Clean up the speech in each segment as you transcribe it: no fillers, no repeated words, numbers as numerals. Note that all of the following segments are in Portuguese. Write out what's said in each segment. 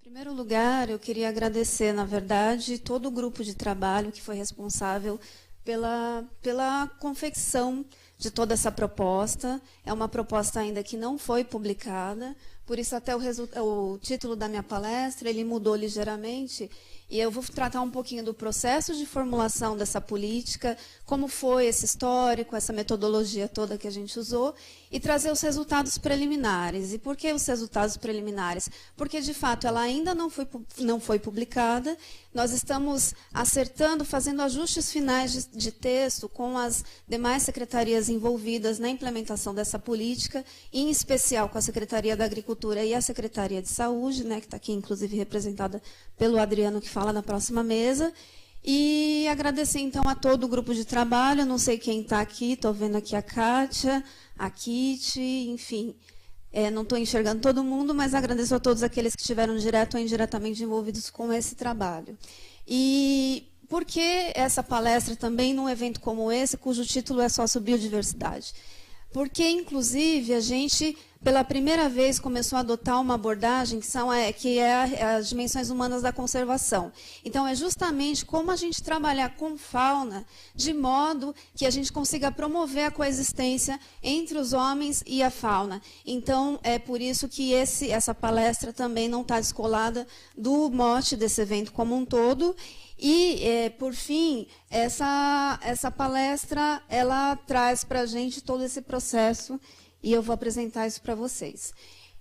Em primeiro lugar, eu queria agradecer, na verdade, todo o grupo de trabalho que foi responsável pela confecção de toda essa proposta. É uma proposta ainda que não foi publicada, por isso até o título da minha palestra ele mudou ligeiramente, e eu vou tratar um pouquinho do processo de formulação dessa política, como foi esse histórico, essa metodologia toda que a gente usou, e trazer os resultados preliminares. E por que os resultados preliminares? Porque, de fato, ela ainda não foi publicada, nós estamos acertando, fazendo ajustes finais de texto com as demais secretarias envolvidas na implementação dessa política, em especial com a Secretaria da Agricultura e a Secretaria de Saúde, né, que está aqui, inclusive, representada pelo Adriano, que fala na próxima mesa. E agradecer, então, a todo o grupo de trabalho. Eu não sei quem está aqui, estou vendo aqui a Kátia, a Kitty, enfim. Não estou enxergando todo mundo, mas agradeço a todos aqueles que estiveram direto ou indiretamente envolvidos com esse trabalho. E por que essa palestra também num evento como esse, cujo título é Sociobiodiversidade? Porque, inclusive, a gente, pela primeira vez, começou a adotar uma abordagem que é as dimensões humanas da conservação. Então, é justamente como a gente trabalhar com fauna de modo que a gente consiga promover a coexistência entre os homens e a fauna. Então, é por isso que essa palestra também não está descolada do mote desse evento como um todo. E, por fim, essa palestra ela traz para a gente todo esse processo, e eu vou apresentar isso para vocês.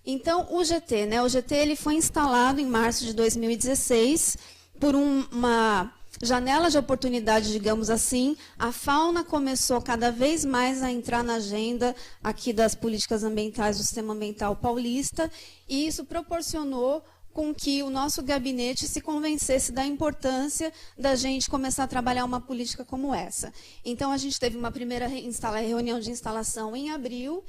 Então, o GT, né? O GT ele foi instalado em março de 2016 por uma janela de oportunidade, digamos assim. A fauna começou cada vez mais a entrar na agenda aqui das políticas ambientais do Sistema Ambiental Paulista, e isso proporcionou com que o nosso gabinete se convencesse da importância da gente começar a trabalhar uma política como essa. Então, a gente teve uma primeira reunião de instalação em abril,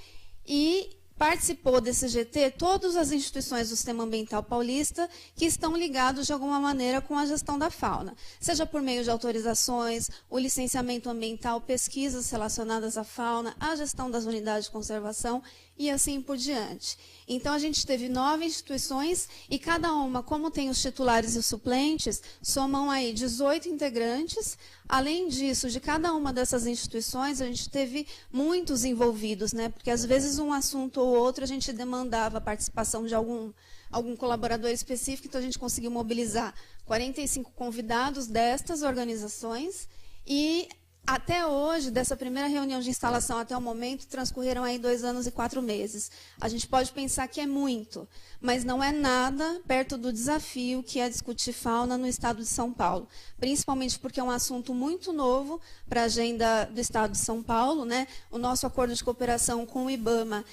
e participou desse GT todas as instituições do Sistema Ambiental Paulista que estão ligados, de alguma maneira, com a gestão da fauna, seja por meio de autorizações, o licenciamento ambiental, pesquisas relacionadas à fauna, a gestão das unidades de conservação e assim por diante. Então, a gente teve 9 instituições, e cada uma, como tem os titulares e os suplentes, somam aí 18 integrantes. Além disso, de cada uma dessas instituições, a gente teve muitos envolvidos, né? Porque, às vezes, um assunto ou outro, a gente demandava a participação de algum colaborador específico, então a gente conseguiu mobilizar 45 convidados destas organizações, e até hoje, dessa primeira reunião de instalação até o momento, transcorreram aí 2 anos e 4 meses. A gente pode pensar que é muito, mas não é nada perto do desafio que é discutir fauna no estado de São Paulo, principalmente porque é um assunto muito novo para a agenda do estado de São Paulo, né? O nosso acordo de cooperação com o IBAMA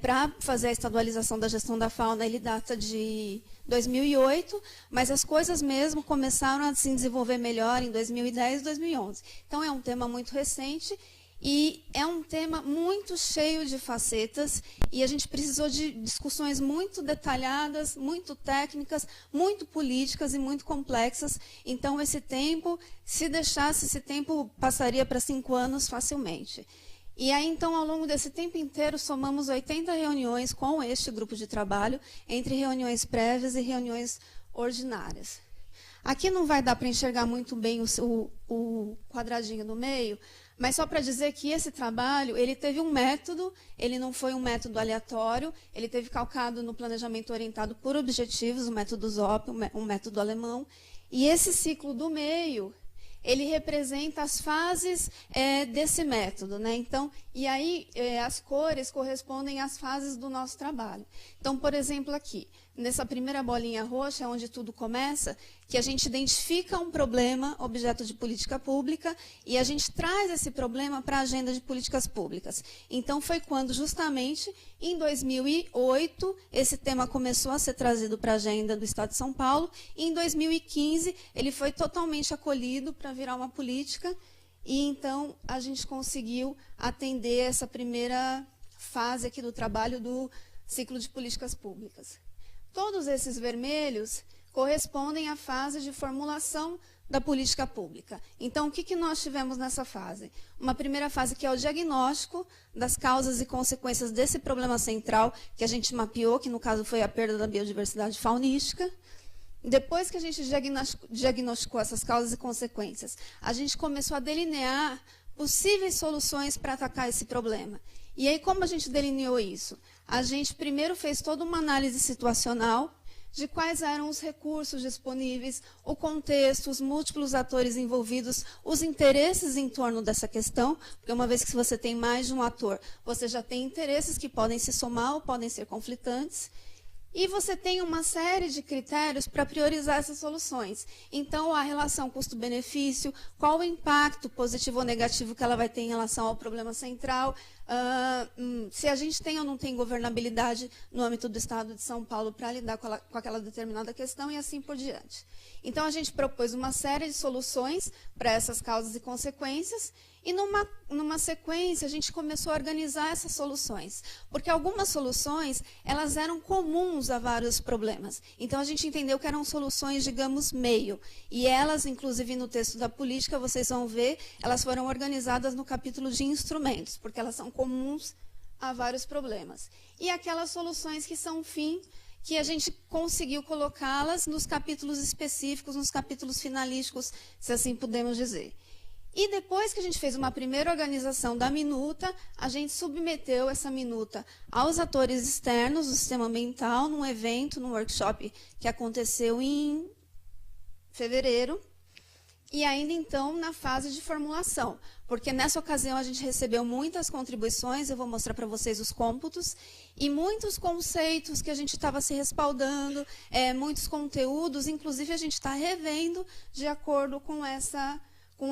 para fazer a estadualização da gestão da fauna, ele data de 2008, mas as coisas mesmo começaram a se desenvolver melhor em 2010 e 2011. Então, é um tema muito recente, e é um tema muito cheio de facetas, e a gente precisou de discussões muito detalhadas, muito técnicas, muito políticas e muito complexas. Então, esse tempo, se deixasse, esse tempo passaria para 5 anos facilmente. E aí, então, ao longo desse tempo inteiro, somamos 80 reuniões com este grupo de trabalho, entre reuniões prévias e reuniões ordinárias. Aqui não vai dar para enxergar muito bem o quadradinho no meio, mas só para dizer que esse trabalho ele teve um método, ele não foi um método aleatório, ele teve calcado no planejamento orientado por objetivos, o método ZOP, um método alemão, e esse ciclo do meio ele representa as fases desse método, né? Então, e aí as cores correspondem às fases do nosso trabalho. Então, por exemplo, aqui, nessa primeira bolinha roxa, onde tudo começa, que a gente identifica um problema, objeto de política pública, e a gente traz esse problema para a agenda de políticas públicas. Então, foi quando, justamente, em 2008, esse tema começou a ser trazido para a agenda do Estado de São Paulo, e em 2015, ele foi totalmente acolhido para virar uma política, e então a gente conseguiu atender essa primeira fase aqui do trabalho do ciclo de políticas públicas. Todos esses vermelhos correspondem à fase de formulação da política pública. Então, o que nós tivemos nessa fase? Uma primeira fase que é o diagnóstico das causas e consequências desse problema central que a gente mapeou, que no caso foi a perda da biodiversidade faunística. depois que a gente diagnosticou essas causas e consequências, a gente começou a delinear possíveis soluções para atacar esse problema. E aí, como a gente delineou isso? A gente primeiro fez toda uma análise situacional de quais eram os recursos disponíveis, o contexto, os múltiplos atores envolvidos, os interesses em torno dessa questão, porque uma vez que você tem mais de um ator, você já tem interesses que podem se somar ou podem ser conflitantes. E você tem uma série de critérios para priorizar essas soluções. Então, a relação custo-benefício, qual o impacto positivo ou negativo que ela vai ter em relação ao problema central, se a gente tem ou não tem governabilidade no âmbito do Estado de São Paulo para lidar com aquela determinada questão e assim por diante. Então, a gente propôs uma série de soluções para essas causas e consequências, e numa sequência, a gente começou a organizar essas soluções, porque algumas soluções, elas eram comuns a vários problemas. Então, a gente entendeu que eram soluções, digamos, meio. E elas, inclusive, no texto da política, vocês vão ver, elas foram organizadas no capítulo de instrumentos, porque elas são comuns a vários problemas. E aquelas soluções que são fim, que a gente conseguiu colocá-las nos capítulos específicos, nos capítulos finalísticos, se assim podemos dizer. E depois que a gente fez uma primeira organização da minuta, a gente submeteu essa minuta aos atores externos do sistema ambiental, num evento, num workshop que aconteceu em fevereiro, e ainda então na fase de formulação, porque nessa ocasião a gente recebeu muitas contribuições, eu vou mostrar para vocês os cômputos, e muitos conceitos que a gente estava se respaldando, muitos conteúdos, inclusive a gente está revendo de acordo com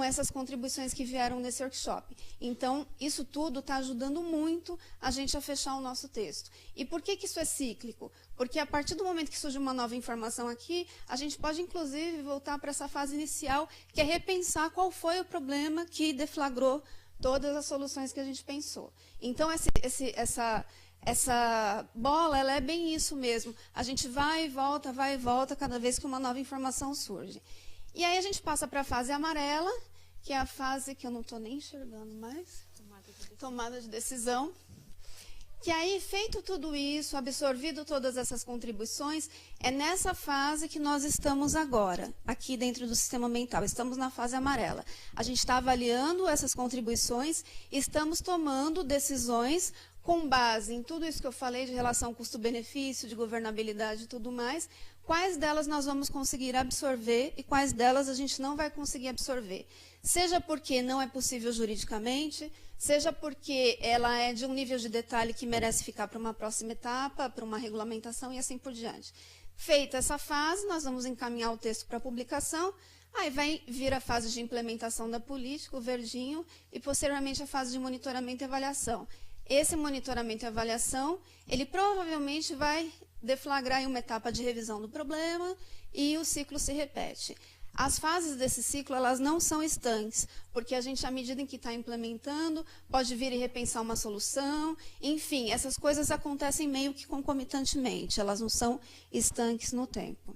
essas contribuições que vieram nesse workshop. Então, isso tudo está ajudando muito a gente a fechar o nosso texto. E por que isso é cíclico? Porque a partir do momento que surge uma nova informação aqui, a gente pode, inclusive, voltar para essa fase inicial, que é repensar qual foi o problema que deflagrou todas as soluções que a gente pensou. Então, essa bola, ela é bem isso mesmo. A gente vai e volta cada vez que uma nova informação surge. E aí a gente passa para a fase amarela, que é a fase que eu não estou nem enxergando mais, tomada de decisão. Que aí, feito tudo isso, absorvido todas essas contribuições, é nessa fase que nós estamos agora, aqui dentro do sistema ambiental. Estamos na fase amarela. A gente está avaliando essas contribuições, estamos tomando decisões com base em tudo isso que eu falei de relação custo-benefício, de governabilidade e tudo mais, quais delas nós vamos conseguir absorver e quais delas a gente não vai conseguir absorver. Seja porque não é possível juridicamente, seja porque ela é de um nível de detalhe que merece ficar para uma próxima etapa, para uma regulamentação e assim por diante. Feita essa fase, nós vamos encaminhar o texto para publicação, aí vai vir a fase de implementação da política, o verdinho, e posteriormente a fase de monitoramento e avaliação. Esse monitoramento e avaliação, ele provavelmente vai deflagrar em uma etapa de revisão do problema e o ciclo se repete. As fases desse ciclo, elas não são estanques, porque a gente, à medida em que está implementando, pode vir e repensar uma solução, enfim, essas coisas acontecem meio que concomitantemente, elas não são estanques no tempo.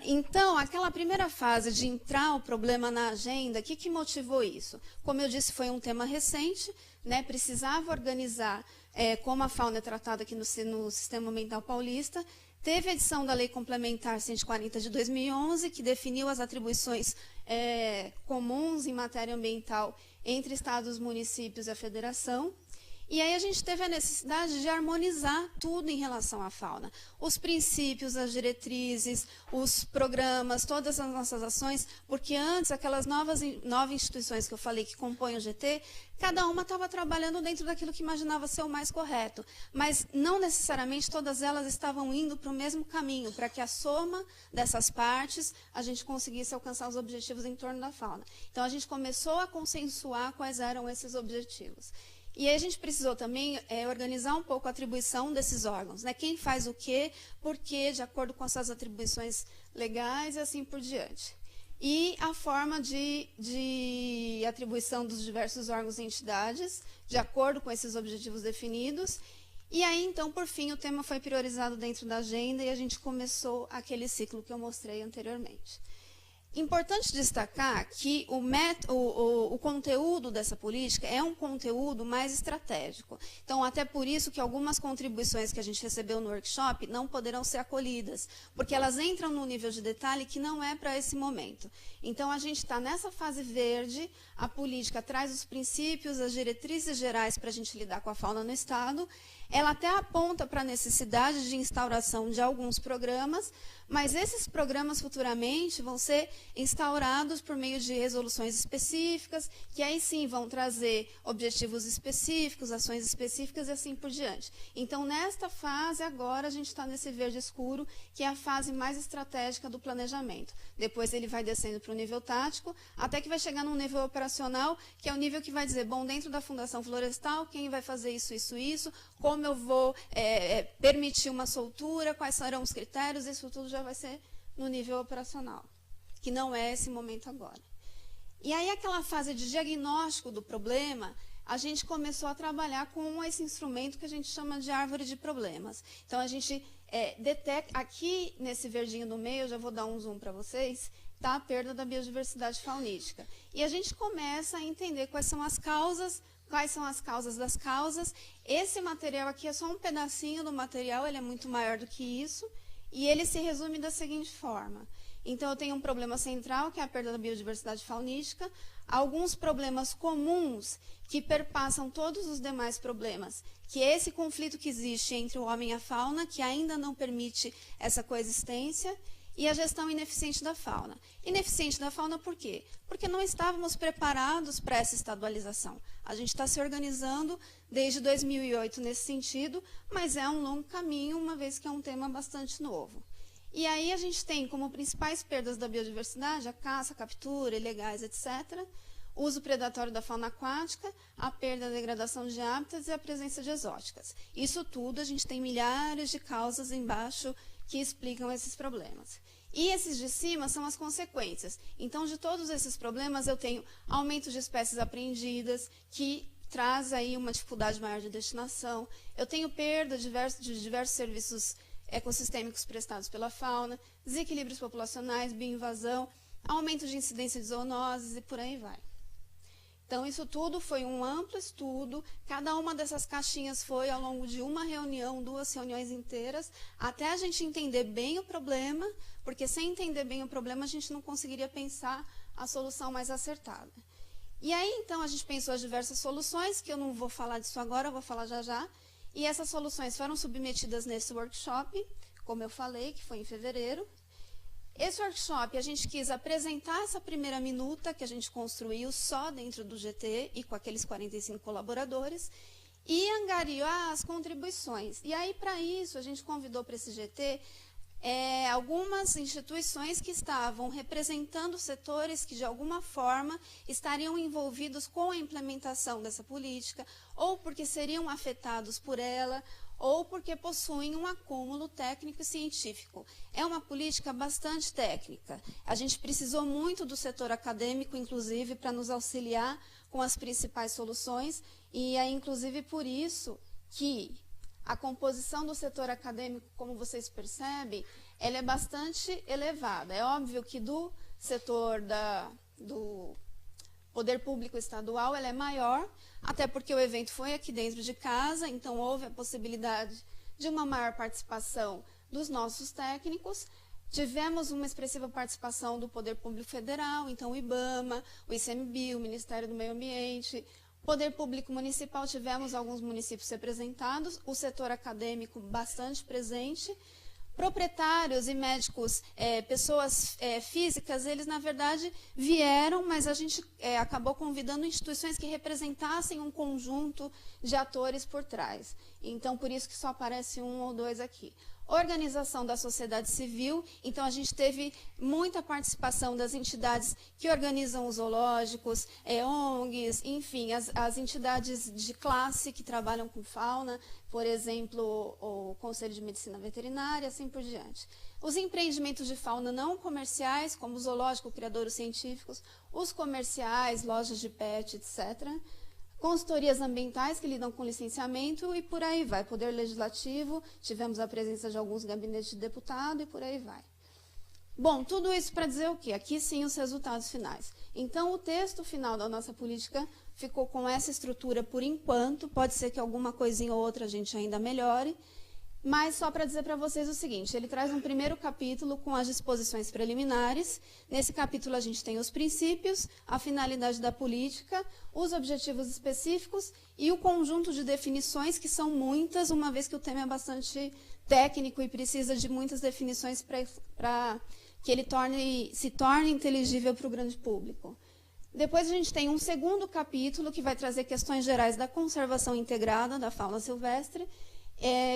Então, aquela primeira fase de entrar o problema na agenda, o que motivou isso? Como eu disse, foi um tema recente, né, precisava organizar como a fauna é tratada aqui no Sistema Ambiental Paulista. Teve a edição da Lei Complementar 140 de 2011, que definiu as atribuições comuns em matéria ambiental entre estados, municípios e a federação. E aí a gente teve a necessidade de harmonizar tudo em relação à fauna. Os princípios, as diretrizes, os programas, todas as nossas ações, porque antes aquelas nove instituições que eu falei que compõem o GT, cada uma estava trabalhando dentro daquilo que imaginava ser o mais correto, mas não necessariamente todas elas estavam indo para o mesmo caminho, para que a soma dessas partes a gente conseguisse alcançar os objetivos em torno da fauna. Então a gente começou a consensuar quais eram esses objetivos. E aí a gente precisou também organizar um pouco a atribuição desses órgãos, né? Quem faz o quê, por quê, de acordo com as suas atribuições legais e assim por diante. E a forma de atribuição dos diversos órgãos e entidades, de acordo com esses objetivos definidos. E aí, então, por fim, o tema foi priorizado dentro da agenda e a gente começou aquele ciclo que eu mostrei anteriormente. Importante destacar que o conteúdo dessa política é um conteúdo mais estratégico. Então, até por isso que algumas contribuições que a gente recebeu no workshop não poderão ser acolhidas, porque elas entram num nível de detalhe que não é para esse momento. Então, a gente está nessa fase verde, a política traz os princípios, as diretrizes gerais para a gente lidar com a fauna no Estado. Ela até aponta para a necessidade de instauração de alguns programas, mas esses programas futuramente vão ser instaurados por meio de resoluções específicas, que aí sim vão trazer objetivos específicos, ações específicas e assim por diante. Então, nesta fase, agora, a gente está nesse verde escuro, que é a fase mais estratégica do planejamento. Depois ele vai descendo para o nível tático, até que vai chegar num nível operacional, que é o nível que vai dizer, bom, dentro da Fundação Florestal, quem vai fazer isso, como eu vou permitir uma soltura, quais serão os critérios, isso tudo já vai ser no nível operacional, que não é esse momento agora. E aí, aquela fase de diagnóstico do problema, a gente começou a trabalhar com esse instrumento que a gente chama de árvore de problemas. Então, a gente detecta, aqui nesse verdinho do meio, eu já vou dar um zoom para vocês, está a perda da biodiversidade faunística. E a gente começa a entender quais são as causas das causas. Esse material aqui é só um pedacinho do material, ele é muito maior do que isso, e ele se resume da seguinte forma. Então, eu tenho um problema central, que é a perda da biodiversidade faunística, alguns problemas comuns que perpassam todos os demais problemas, que é esse conflito que existe entre o homem e a fauna, que ainda não permite essa coexistência, e a gestão ineficiente da fauna. Ineficiente da fauna por quê? Porque não estávamos preparados para essa estadualização. A gente está se organizando desde 2008 nesse sentido, mas é um longo caminho, uma vez que é um tema bastante novo. E aí a gente tem como principais perdas da biodiversidade a caça, a captura, ilegais, etc., o uso predatório da fauna aquática, a perda e degradação de hábitats e a presença de exóticas. Isso tudo, a gente tem milhares de causas embaixo que explicam esses problemas. E esses de cima são as consequências. Então, de todos esses problemas, eu tenho aumento de espécies apreendidas, que traz aí uma dificuldade maior de destinação. Eu tenho perda de diversos serviços ecossistêmicos prestados pela fauna, desequilíbrios populacionais, bioinvasão, aumento de incidência de zoonoses e por aí vai. Então, isso tudo foi um amplo estudo, cada uma dessas caixinhas foi ao longo de uma reunião, 2 reuniões inteiras, até a gente entender bem o problema, porque sem entender bem o problema, a gente não conseguiria pensar a solução mais acertada. E aí, então, a gente pensou as diversas soluções, que eu não vou falar disso agora, eu vou falar já já, e essas soluções foram submetidas nesse workshop, como eu falei, que foi em fevereiro. Esse workshop, a gente quis apresentar essa primeira minuta que a gente construiu só dentro do GT e com aqueles 45 colaboradores e angariar as contribuições. E aí, para isso, a gente convidou para esse GT algumas instituições que estavam representando setores que, de alguma forma, estariam envolvidos com a implementação dessa política, ou porque seriam afetados por ela, ou porque possuem um acúmulo técnico e científico. É uma política bastante técnica. A gente precisou muito do setor acadêmico, inclusive, para nos auxiliar com as principais soluções, e é, inclusive, por isso que a composição do setor acadêmico, como vocês percebem, ela é bastante elevada. É óbvio que do setor do poder público estadual ela é maior, até porque o evento foi aqui dentro de casa, então houve a possibilidade de uma maior participação dos nossos técnicos. Tivemos uma expressiva participação do Poder Público Federal, então o IBAMA, o ICMBio, o Ministério do Meio Ambiente, Poder Público Municipal, tivemos alguns municípios representados, o setor acadêmico bastante presente, proprietários e médicos, pessoas físicas, eles, na verdade, vieram, mas a gente acabou convidando instituições que representassem um conjunto de atores por trás. Então, por isso que só aparece 1 ou 2 aqui. Organização da sociedade civil, então a gente teve muita participação das entidades que organizam os zoológicos, ONGs, enfim, as entidades de classe que trabalham com fauna, por exemplo, o Conselho de Medicina Veterinária, assim por diante. Os empreendimentos de fauna não comerciais, como o zoológico, criadouros científicos, os comerciais, lojas de pet, etc., consultorias ambientais que lidam com licenciamento e por aí vai. Poder Legislativo, tivemos a presença de alguns gabinetes de deputado e por aí vai. Bom, tudo isso para dizer o quê? Aqui sim os resultados finais. Então, o texto final da nossa política ficou com essa estrutura por enquanto, pode ser que alguma coisinha ou outra a gente ainda melhore, mas só para dizer para vocês o seguinte, ele traz um primeiro capítulo com as disposições preliminares. Nesse capítulo a gente tem os princípios, a finalidade da política, os objetivos específicos e o conjunto de definições, que são muitas, uma vez que o tema é bastante técnico e precisa de muitas definições para que ele se torne inteligível para o grande público. Depois a gente tem um segundo capítulo que vai trazer questões gerais da conservação integrada da fauna silvestre.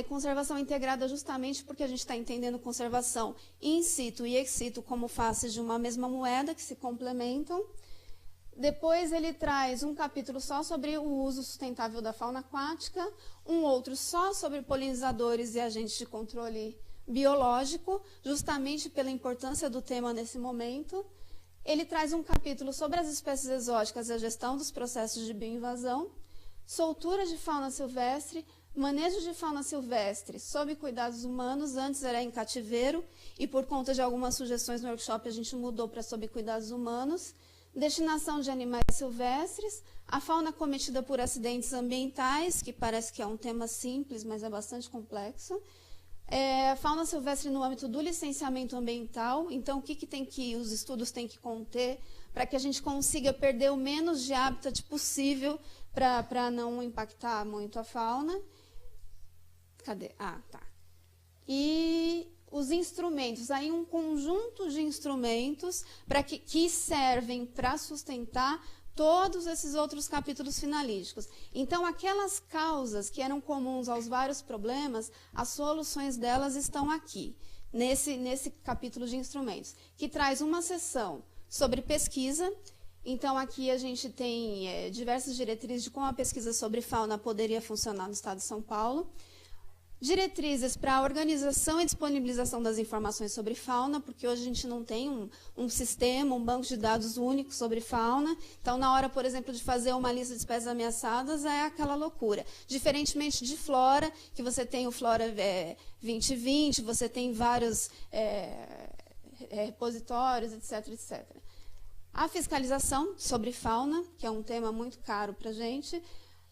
Conservação integrada justamente porque a gente está entendendo conservação in situ e ex situ como faces de uma mesma moeda que se complementam. Depois ele traz um capítulo só sobre o uso sustentável da fauna aquática, um outro só sobre polinizadores e agentes de controle biológico, justamente pela importância do tema nesse momento. Ele traz um capítulo sobre as espécies exóticas e a gestão dos processos de bioinvasão, soltura de fauna silvestre, manejo de fauna silvestre sob cuidados humanos, antes era em cativeiro, e por conta de algumas sugestões no workshop a gente mudou para sob cuidados humanos, destinação de animais silvestres, a fauna cometida por acidentes ambientais, que parece que é um tema simples, mas é bastante complexo, fauna silvestre no âmbito do licenciamento ambiental, então o que os estudos têm que conter para que a gente consiga perder o menos de habitat possível para não impactar muito a fauna. Cadê? Ah, tá. E os instrumentos, aí um conjunto de instrumentos que servem para sustentar todos esses outros capítulos finalísticos. Então, aquelas causas que eram comuns aos vários problemas, as soluções delas estão aqui, nesse capítulo de instrumentos, que traz uma seção sobre pesquisa. Então, aqui a gente tem diversas diretrizes de como a pesquisa sobre fauna poderia funcionar no estado de São Paulo. Diretrizes para a organização e disponibilização das informações sobre fauna, porque hoje a gente não tem um sistema, um banco de dados único sobre fauna. Então, na hora, por exemplo, de fazer uma lista de espécies ameaçadas, é aquela loucura. Diferentemente de flora, que você tem o Flora 2020, você tem vários repositórios, etc, etc. A fiscalização sobre fauna, que é um tema muito caro para a gente.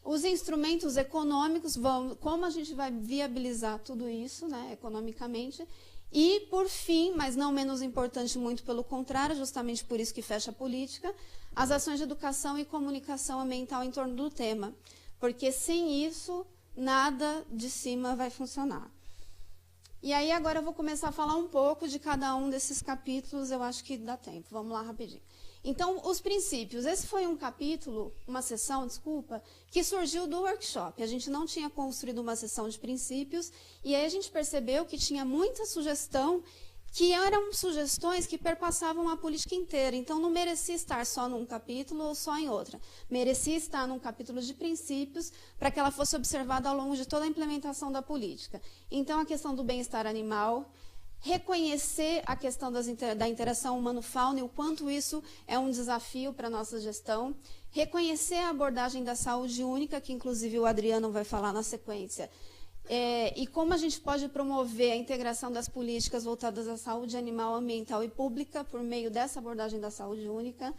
Os instrumentos econômicos, como a gente vai viabilizar tudo isso, né, economicamente. E, por fim, mas não menos importante, muito pelo contrário, justamente por isso que fecha a política, as ações de educação e comunicação ambiental em torno do tema. Porque sem isso, nada de cima vai funcionar. E aí, agora eu vou começar a falar um pouco de cada um desses capítulos, eu acho que dá tempo. Vamos lá rapidinho. Então, os princípios. Esse foi um capítulo, uma sessão, desculpa, que surgiu do workshop. A gente não tinha construído uma sessão de princípios, e aí a gente percebeu que tinha muita sugestão, que eram sugestões que perpassavam a política inteira. Então, não merecia estar só num capítulo ou só em outra. Merecia estar num capítulo de princípios, para que ela fosse observada ao longo de toda a implementação da política. Então, a questão do bem-estar animal, reconhecer a questão da interação humano-fauna e o quanto isso é um desafio para a nossa gestão, reconhecer a abordagem da saúde única, que inclusive o Adriano vai falar na sequência, e como a gente pode promover a integração das políticas voltadas à saúde animal, ambiental e pública por meio dessa abordagem da saúde única,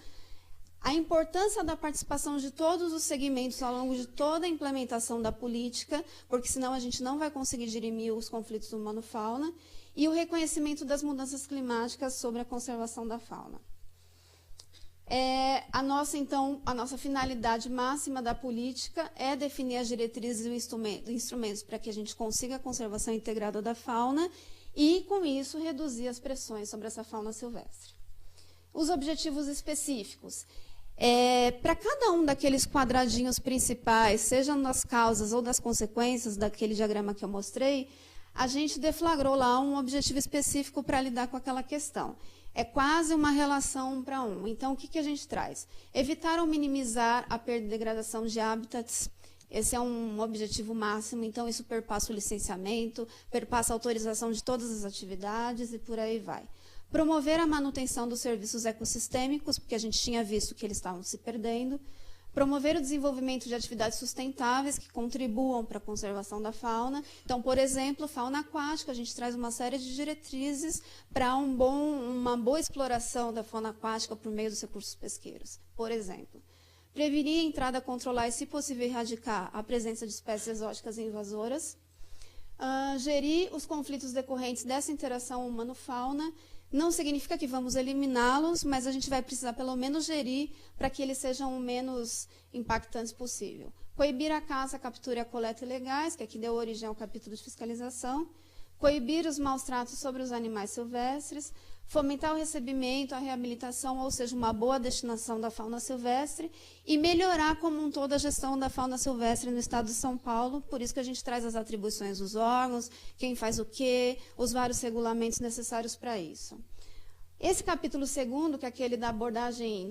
a importância da participação de todos os segmentos ao longo de toda a implementação da política, porque senão a gente não vai conseguir dirimir os conflitos humano-fauna, e o reconhecimento das mudanças climáticas sobre a conservação da fauna. A nossa finalidade máxima da política é definir as diretrizes e instrumentos para que a gente consiga a conservação integrada da fauna e, com isso, reduzir as pressões sobre essa fauna silvestre. Os objetivos específicos. Para cada um daqueles quadradinhos principais, seja nas causas ou das consequências daquele diagrama que eu mostrei, a gente deflagrou lá um objetivo específico para lidar com aquela questão. É quase uma relação 1 para 1. Então, o que a gente traz? Evitar ou minimizar a perda e degradação de hábitats. Esse é um objetivo máximo, então isso perpassa o licenciamento, perpassa a autorização de todas as atividades e por aí vai. Promover a manutenção dos serviços ecossistêmicos, porque a gente tinha visto que eles estavam se perdendo. promover o desenvolvimento de atividades sustentáveis que contribuam para a conservação da fauna. Então, por exemplo, fauna aquática, a gente traz uma série de diretrizes para uma boa exploração da fauna aquática por meio dos recursos pesqueiros. Por exemplo, prevenir a entrada, controlar e, se possível, erradicar a presença de espécies exóticas e invasoras. Gerir os conflitos decorrentes dessa interação humano-fauna. Não significa que vamos eliminá-los, mas a gente vai precisar pelo menos gerir para que eles sejam o menos impactantes possível. Coibir a caça, a captura e a coleta ilegais, que aqui deu origem ao capítulo de fiscalização. Coibir os maus tratos sobre os animais silvestres. Fomentar o recebimento, a reabilitação, ou seja, uma boa destinação da fauna silvestre. E melhorar como um todo a gestão da fauna silvestre no estado de São Paulo. Por isso que a gente traz as atribuições dos órgãos, quem faz o quê, os vários regulamentos necessários para isso. Esse capítulo segundo, que é aquele da abordagem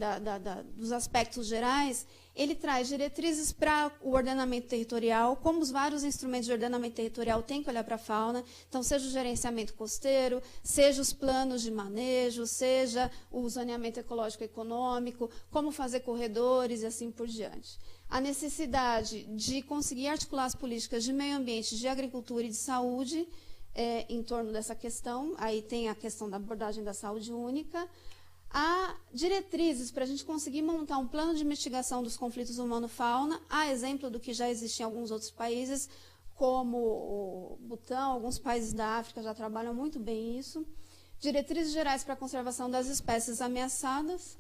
dos aspectos gerais, ele traz diretrizes para o ordenamento territorial, como os vários instrumentos de ordenamento territorial têm que olhar para a fauna. Então, seja o gerenciamento costeiro, seja os planos de manejo, seja o zoneamento ecológico e econômico, como fazer corredores e assim por diante. A necessidade de conseguir articular as políticas de meio ambiente, de agricultura e de saúde, em torno dessa questão. Aí tem a questão da abordagem da saúde única. Há diretrizes para a gente conseguir montar um plano de mitigação dos conflitos humano-fauna, a exemplo do que já existe em alguns outros países, como o Butão, alguns países da África já trabalham muito bem isso. Diretrizes gerais para a conservação das espécies ameaçadas.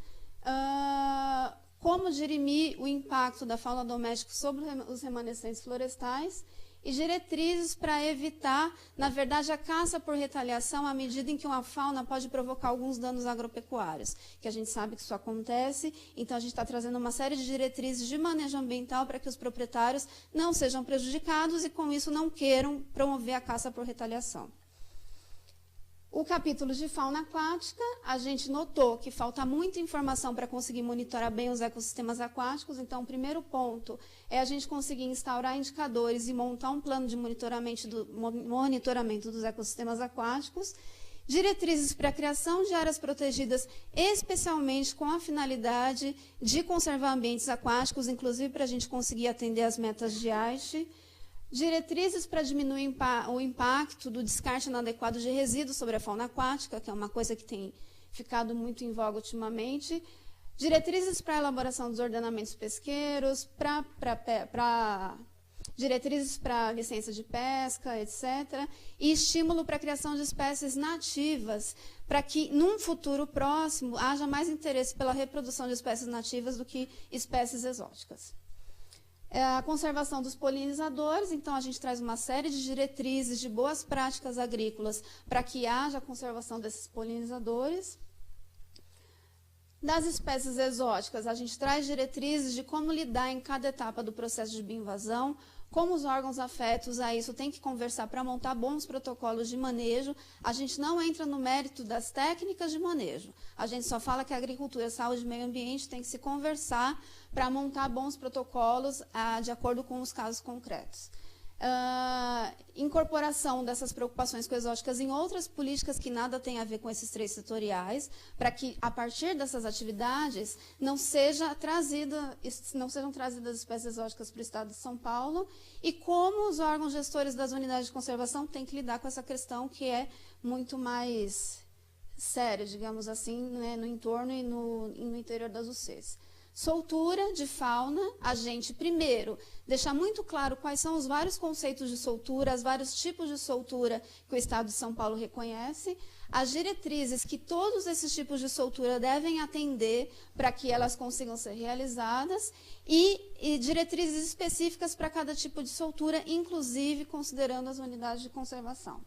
Como dirimir o impacto da fauna doméstica sobre os remanescentes florestais. E diretrizes para evitar, na verdade, a caça por retaliação à medida em que uma fauna pode provocar alguns danos agropecuários, que a gente sabe que isso acontece. Então, a gente está trazendo uma série de diretrizes de manejo ambiental para que os proprietários não sejam prejudicados e, com isso, não queiram promover a caça por retaliação. O capítulo de fauna aquática, a gente notou que falta muita informação para conseguir monitorar bem os ecossistemas aquáticos. Então, o primeiro ponto é a gente conseguir instaurar indicadores e montar um plano de monitoramento dos ecossistemas aquáticos. Diretrizes para a criação de áreas protegidas, especialmente com a finalidade de conservar ambientes aquáticos, inclusive para a gente conseguir atender às metas de Aichi. Diretrizes para diminuir o impacto do descarte inadequado de resíduos sobre a fauna aquática, que é uma coisa que tem ficado muito em voga ultimamente. Diretrizes para a elaboração dos ordenamentos pesqueiros, diretrizes para licença de pesca, etc. E estímulo para a criação de espécies nativas, para que, num futuro próximo, haja mais interesse pela reprodução de espécies nativas do que espécies exóticas. A conservação dos polinizadores, então a gente traz uma série de diretrizes de boas práticas agrícolas para que haja a conservação desses polinizadores. Das espécies exóticas, a gente traz diretrizes de como lidar em cada etapa do processo de bioinvasão, como os órgãos afetos a isso têm que conversar para montar bons protocolos de manejo. A gente não entra no mérito das técnicas de manejo. A gente só fala que a agricultura, saúde e meio ambiente tem que se conversar para montar bons protocolos de acordo com os casos concretos. Incorporação dessas preocupações coexóticas em outras políticas que nada tem a ver com esses três setoriais, para que, a partir dessas atividades, não sejam trazidas espécies exóticas para o estado de São Paulo, e como os órgãos gestores das unidades de conservação têm que lidar com essa questão que é muito mais séria, digamos assim, né, no entorno e no interior das UCs. Soltura de fauna, a gente, primeiro, deixar muito claro quais são os vários conceitos de soltura, os vários tipos de soltura que o Estado de São Paulo reconhece, as diretrizes que todos esses tipos de soltura devem atender para que elas consigam ser realizadas e diretrizes específicas para cada tipo de soltura, inclusive considerando as unidades de conservação.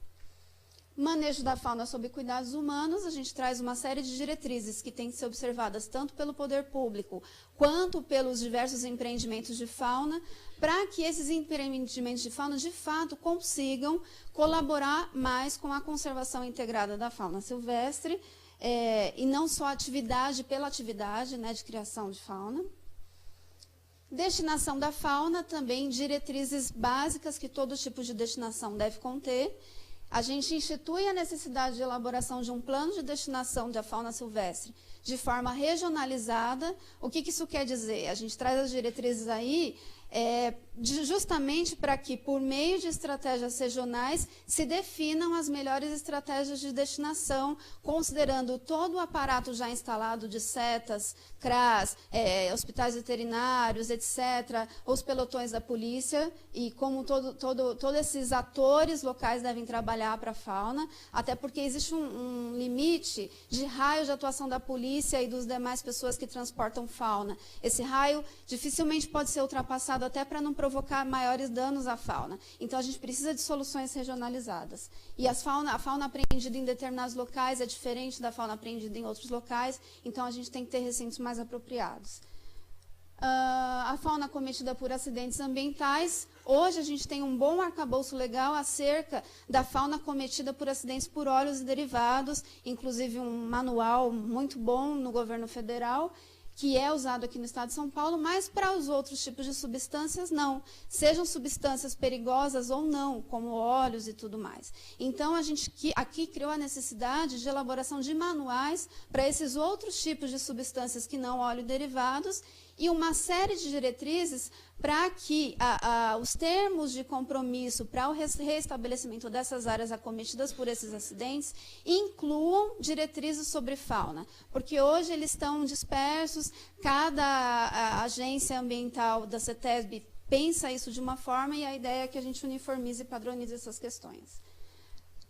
Manejo da fauna sob cuidados humanos, a gente traz uma série de diretrizes que têm que ser observadas tanto pelo poder público quanto pelos diversos empreendimentos de fauna, para que esses empreendimentos de fauna, de fato, consigam colaborar mais com a conservação integrada da fauna silvestre, e não só atividade pela atividade, né, de criação de fauna. Destinação da fauna, também diretrizes básicas que todo tipo de destinação deve conter. A gente institui a necessidade de elaboração de um plano de destinação da fauna silvestre, de forma regionalizada. O que isso quer dizer? A gente traz as diretrizes aí justamente para que, por meio de estratégias regionais, se definam as melhores estratégias de destinação, considerando todo o aparato já instalado de setas, CRAS, hospitais veterinários, etc., os pelotões da polícia, e como todos esses atores locais devem trabalhar para a fauna, até porque existe um limite de raio de atuação da polícia e dos demais pessoas que transportam fauna. Esse raio dificilmente pode ser ultrapassado até para não provocar maiores danos à fauna. Então, a gente precisa de soluções regionalizadas. E a fauna apreendida em determinados locais é diferente da fauna apreendida em outros locais, então a gente tem que ter recintos mais apropriados. A fauna cometida por acidentes ambientais. Hoje a gente tem um bom arcabouço legal acerca da fauna cometida por acidentes por óleos e derivados, inclusive um manual muito bom no governo federal, que é usado aqui no estado de São Paulo, mas para os outros tipos de substâncias, não. Sejam substâncias perigosas ou não, como óleos e tudo mais. Então, a gente aqui criou a necessidade de elaboração de manuais para esses outros tipos de substâncias que não óleo derivados e uma série de diretrizes para que os termos de compromisso para o restabelecimento dessas áreas acometidas por esses acidentes incluam diretrizes sobre fauna, porque hoje eles estão dispersos, cada agência ambiental da CETESB pensa isso de uma forma e a ideia é que a gente uniformize e padronize essas questões.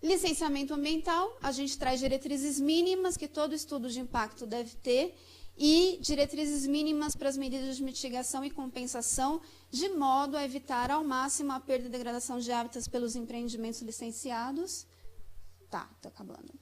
Licenciamento ambiental, a gente traz diretrizes mínimas que todo estudo de impacto deve ter, e diretrizes mínimas para as medidas de mitigação e compensação, de modo a evitar ao máximo a perda e degradação de hábitats pelos empreendimentos licenciados. Tá acabando.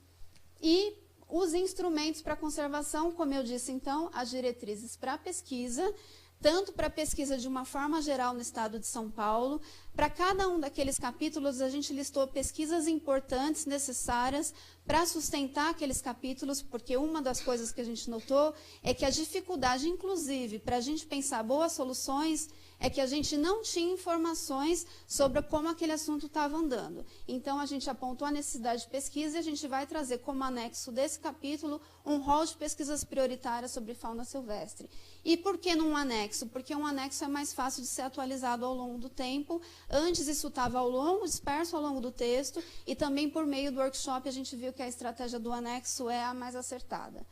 E os instrumentos para conservação, como eu disse, então, as diretrizes para a pesquisa, tanto para a pesquisa de uma forma geral no estado de São Paulo. Para cada um daqueles capítulos, a gente listou pesquisas importantes, necessárias, para sustentar aqueles capítulos, porque uma das coisas que a gente notou é que a dificuldade, inclusive, para a gente pensar boas soluções, é que a gente não tinha informações sobre como aquele assunto estava andando. Então, a gente apontou a necessidade de pesquisa e a gente vai trazer como anexo desse capítulo um rol de pesquisas prioritárias sobre fauna silvestre. E por que num anexo? Porque um anexo é mais fácil de ser atualizado ao longo do tempo. Antes isso estava disperso ao longo do texto, e também por meio do workshop a gente viu que a estratégia do anexo é a mais acertada.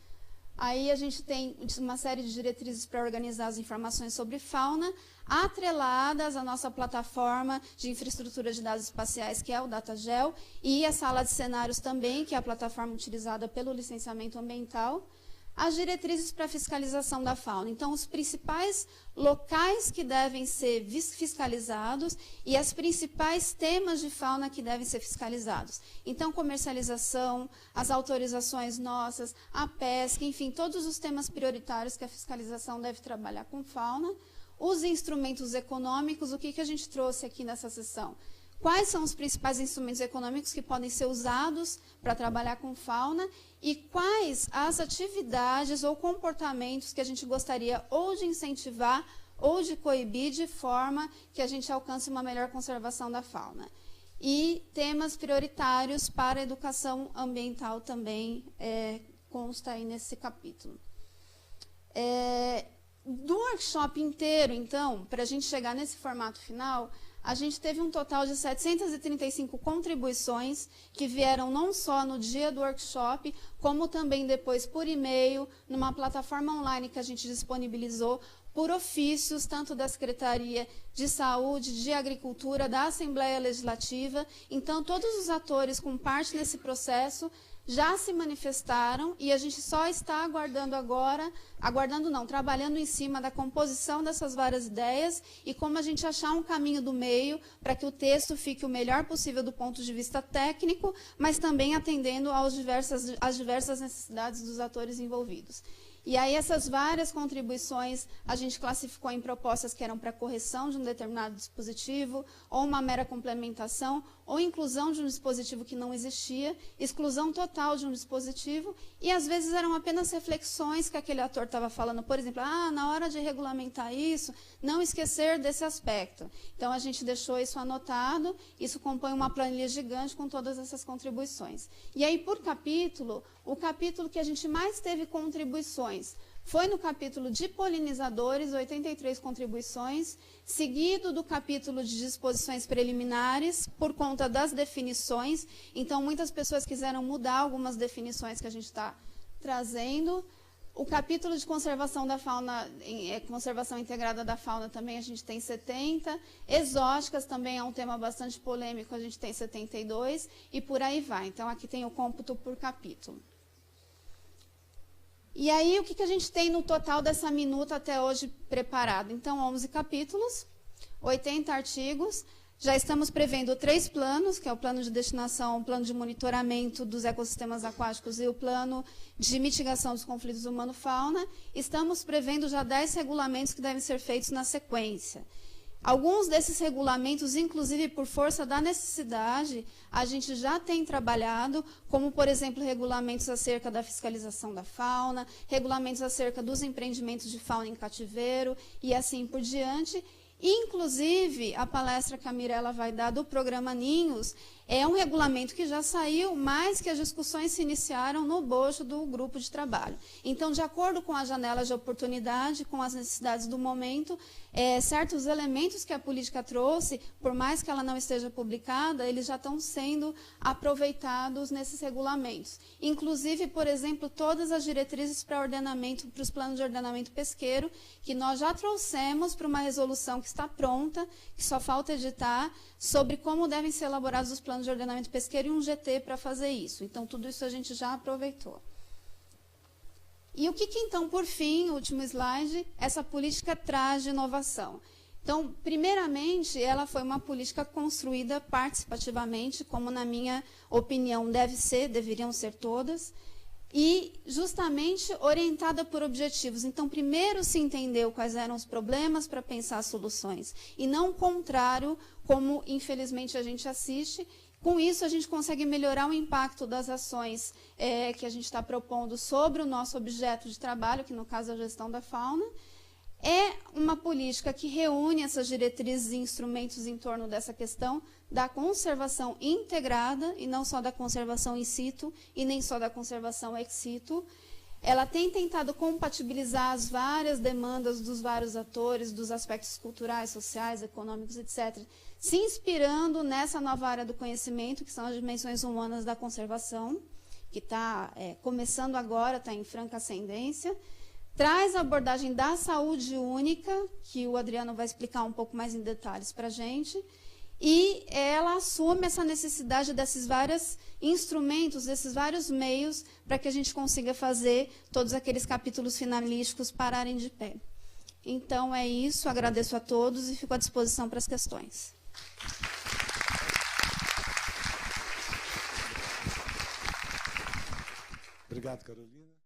Aí a gente tem uma série de diretrizes para organizar as informações sobre fauna, atreladas à nossa plataforma de infraestrutura de dados espaciais, que é o DataGel, e a sala de cenários também, que é a plataforma utilizada pelo licenciamento ambiental. As diretrizes para fiscalização da fauna. Então, os principais locais que devem ser fiscalizados e as principais temas de fauna que devem ser fiscalizados. Então, comercialização, as autorizações nossas, a pesca, enfim, todos os temas prioritários que a fiscalização deve trabalhar com fauna. Os instrumentos econômicos, o que a gente trouxe aqui nessa sessão? Quais são os principais instrumentos econômicos que podem ser usados para trabalhar com fauna e quais as atividades ou comportamentos que a gente gostaria ou de incentivar ou de coibir de forma que a gente alcance uma melhor conservação da fauna. E temas prioritários para a educação ambiental também consta aí nesse capítulo. Do workshop inteiro, então, para a gente chegar nesse formato final, a gente teve um total de 735 contribuições que vieram não só no dia do workshop, como também depois por e-mail, numa plataforma online que a gente disponibilizou por ofícios, tanto da Secretaria de Saúde, de Agricultura, da Assembleia Legislativa. Então, todos os atores com parte nesse processo já se manifestaram e a gente só está trabalhando em cima da composição dessas várias ideias e como a gente achar um caminho do meio para que o texto fique o melhor possível do ponto de vista técnico, mas também atendendo às diversas necessidades dos atores envolvidos. E aí essas várias contribuições a gente classificou em propostas que eram para correção de um determinado dispositivo ou uma mera complementação ou inclusão de um dispositivo que não existia, exclusão total de um dispositivo, e às vezes eram apenas reflexões que aquele ator estava falando, por exemplo, na hora de regulamentar isso, não esquecer desse aspecto. Então, a gente deixou isso anotado, isso compõe uma planilha gigante com todas essas contribuições. E aí, por capítulo, o capítulo que a gente mais teve contribuições foi no capítulo de polinizadores, 83 contribuições, seguido do capítulo de disposições preliminares, por conta das definições. Então, muitas pessoas quiseram mudar algumas definições que a gente está trazendo. O capítulo de conservação da fauna, conservação integrada da fauna, também a gente tem 70. Exóticas também é um tema bastante polêmico, a gente tem 72, e por aí vai. Então, aqui tem o cômputo por capítulo. E aí, o que a gente tem no total dessa minuta até hoje preparado? Então, 11 capítulos, 80 artigos, já estamos prevendo 3 planos, que é o plano de destinação, o plano de monitoramento dos ecossistemas aquáticos e o plano de mitigação dos conflitos humano-fauna. Estamos prevendo já 10 regulamentos que devem ser feitos na sequência. Alguns desses regulamentos, inclusive por força da necessidade, a gente já tem trabalhado, como, por exemplo, regulamentos acerca da fiscalização da fauna, regulamentos acerca dos empreendimentos de fauna em cativeiro e assim por diante. Inclusive, a palestra que a Mirella vai dar do programa Ninhos é um regulamento que já saiu, mas que as discussões se iniciaram no bojo do grupo de trabalho. Então, de acordo com as janelas de oportunidade, com as necessidades do momento, certos elementos que a política trouxe, por mais que ela não esteja publicada, eles já estão sendo aproveitados nesses regulamentos. Inclusive, por exemplo, todas as diretrizes para ordenamento, para os planos de ordenamento pesqueiro, que nós já trouxemos para uma resolução que está pronta, que só falta editar, sobre como devem ser elaborados os planos de ordenamento pesqueiro e um GT para fazer isso. Então, tudo isso a gente já aproveitou. E o que então, por fim, último slide, essa política traz de inovação? Então, primeiramente, ela foi uma política construída participativamente, como, na minha opinião, deveriam ser todas, e justamente orientada por objetivos. Então, primeiro se entendeu quais eram os problemas para pensar soluções, e não o contrário, como, infelizmente, a gente assiste. Com isso, a gente consegue melhorar o impacto das ações que a gente está propondo sobre o nosso objeto de trabalho, que, no caso, é a gestão da fauna. É uma política que reúne essas diretrizes e instrumentos em torno dessa questão da conservação integrada, e não só da conservação in situ, e nem só da conservação ex situ. Ela tem tentado compatibilizar as várias demandas dos vários atores, dos aspectos culturais, sociais, econômicos, etc., se inspirando nessa nova área do conhecimento, que são as dimensões humanas da conservação, que está começando agora, está em franca ascendência. Traz a abordagem da saúde única, que o Adriano vai explicar um pouco mais em detalhes para a gente, e ela assume essa necessidade desses vários instrumentos, desses vários meios, para que a gente consiga fazer todos aqueles capítulos finalísticos pararem de pé. Então, é isso, agradeço a todos e fico à disposição para as questões. Obrigado, Carolina.